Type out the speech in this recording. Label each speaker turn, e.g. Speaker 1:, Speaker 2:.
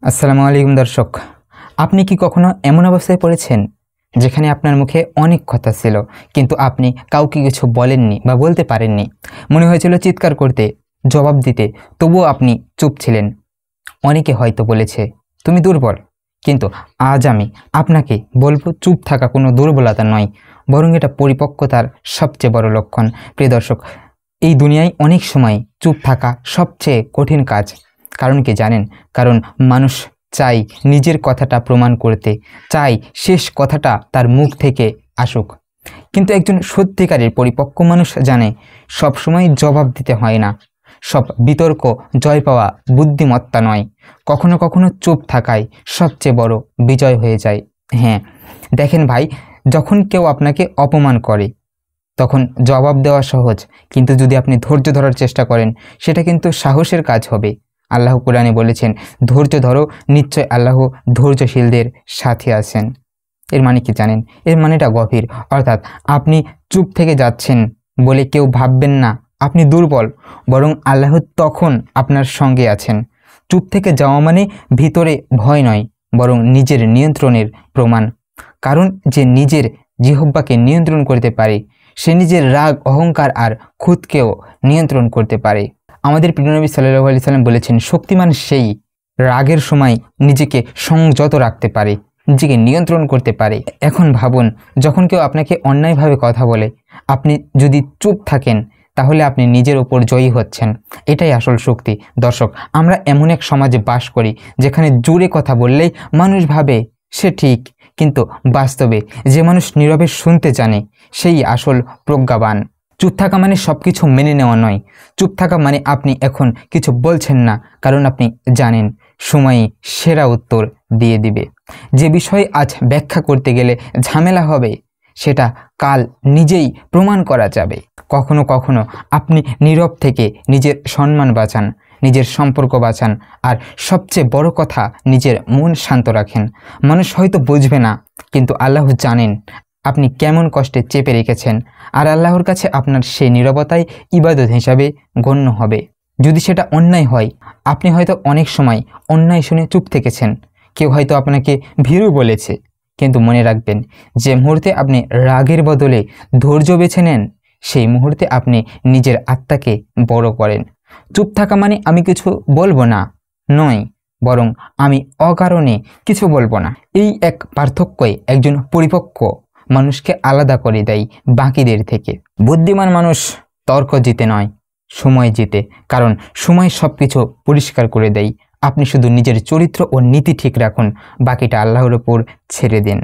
Speaker 1: আসসালামু আলাইকুম দর্শক, আপনি কি কখনো এমন অবস্থায় পড়েছেন যেখানে আপনার মুখে অনেক কথা ছিল কিন্তু আপনি কাউকে কিছু বলেননি বা বলতে পারেননি? মনে হয়েছিল চিৎকার করতে, জবাব দিতে, তবুও আপনি চুপ ছিলেন। অনেকে হয়তো বলেছে তুমি দুর্বল, কিন্তু আজ আমি আপনাকে বলবো চুপ থাকা কোনো দুর্বলতা নয়, বরং এটা পরিপক্কতার সবচেয়ে বড় লক্ষণ। প্রিয় দর্শক, এই দুনিয়ায় অনেক সময় চুপ থাকা সবচেয়ে কঠিন কাজ। কারণ কি জানেন? কারণ মানুষ চাই নিজের কথাটা প্রমাণ করতে, চাই শেষ কথাটা তার মুখ থেকে আসুক। কিন্তু একজন সত্যিকারের পরিপক্ক মানুষ জানে সবসময় জবাব দিতে হয় না, সব বিতর্ক জয় পাওয়া বুদ্ধিমত্তা নয়। কখনো কখনো চুপ থাকাই সবচেয়ে বড় বিজয় হয়ে যায়। হ্যাঁ, দেখেন ভাই, যখন কেউ আপনাকে অপমান করে তখন জবাব দেওয়া সহজ, কিন্তু যদি আপনি ধৈর্য ধরার চেষ্টা করেন সেটা কিন্তু সাহসের কাজ হবে। আল্লাহ কোরআনে বলেছেন, ধৈর্য ধরো, নিশ্চয় আল্লাহ ধৈর্যশীলদের সাথে আছেন। এর মানে কি জানেন? এর মানেটা গভীর। অর্থাৎ আপনি চুপ থেকে যাচ্ছেন বলে কেউ ভাববেন না আপনি দুর্বল, বরং আল্লাহ তখন আপনার সঙ্গে আছেন। চুপ থেকে যাওয়া মানে ভিতরে ভয় নয়, বরং নিজের নিয়ন্ত্রণের প্রমাণ। কারণ যে নিজের জিহ্বাকে নিয়ন্ত্রণ করতে পারে সে নিজের রাগ, অহংকার আর খুদকেও নিয়ন্ত্রণ করতে পারে। আমাদের প্রিয় নবী সাল্লাল্লাহু আলাইহি সাল্লাম বলেছেন, শক্তিমান সেই রাগের সময় নিজেকে সংযত রাখতে পারে, নিজেকে নিয়ন্ত্রণ করতে পারে। এখন ভাবুন, যখন কেউ আপনাকে অন্যায়ভাবে কথা বলে আপনি যদি চুপ থাকেন তাহলে আপনি নিজের ওপর জয়ী হচ্ছেন। এটাই আসল শক্তি। দর্শক, আমরা এমন এক সমাজে বাস করি যেখানে জোরে কথা বললেই মানুষ ভাবে সে ঠিক, কিন্তু বাস্তবে যে মানুষ নীরবে শুনতে জানে সেই আসল প্রজ্ঞাবান। চুপ থাকা মানে সব কিছু মেনে নেওয়া নয়। চুপ থাকা মানে আপনি এখন কিছু বলছেন না, কারণ আপনি জানেন সময়ই সেরা উত্তর দিয়ে দিবে। যে বিষয় আজ ব্যাখ্যা করতে গেলে ঝামেলা হবে সেটা কাল নিজেই প্রমাণ করা যাবে। কখনো কখনো আপনি নীরব থেকে নিজের সম্মান বাঁচান, নিজের সম্পর্ক বাঁচান, আর সবচেয়ে বড় কথা, নিজের মন শান্ত রাখেন। মানুষ হয়তো বুঝবে না, কিন্তু আল্লাহ জানেন আপনি কেমন কষ্টে চেপে রেখেছেন, আর আল্লাহর কাছে আপনার সেই নীরবতাই ইবাদত হিসাবে গণ্য হবে। যদি সেটা অন্যায় হয়, আপনি হয়তো অনেক সময় অন্যায় শুনে চুপ থেকেছেন, কেউ হয়তো আপনাকে ভীরু বলেছে, কিন্তু মনে রাখবেন, যে মুহূর্তে আপনি রাগের বদলে ধৈর্য বেছে নেন সেই মুহূর্তে আপনি নিজের আত্মাকে বড় করেন। চুপ থাকা মানে আমি কিছু বলবো না নয়, বরং আমি অকারণে কিছু বলবো না। এই এক পার্থক্যই একজন পরিপক্ক মানুষকে আলাদা করে দেয় বাকিদের থেকে। বুদ্ধিমান মানুষ তর্ক জিতে নয়, সময় জিতে, কারণ সময় সব কিছু পরিষ্কার করে দেয়। আপনি শুধু নিজের চরিত্র ও নীতি ঠিক রাখুন, বাকিটা আল্লাহর ওপর ছেড়ে দিন।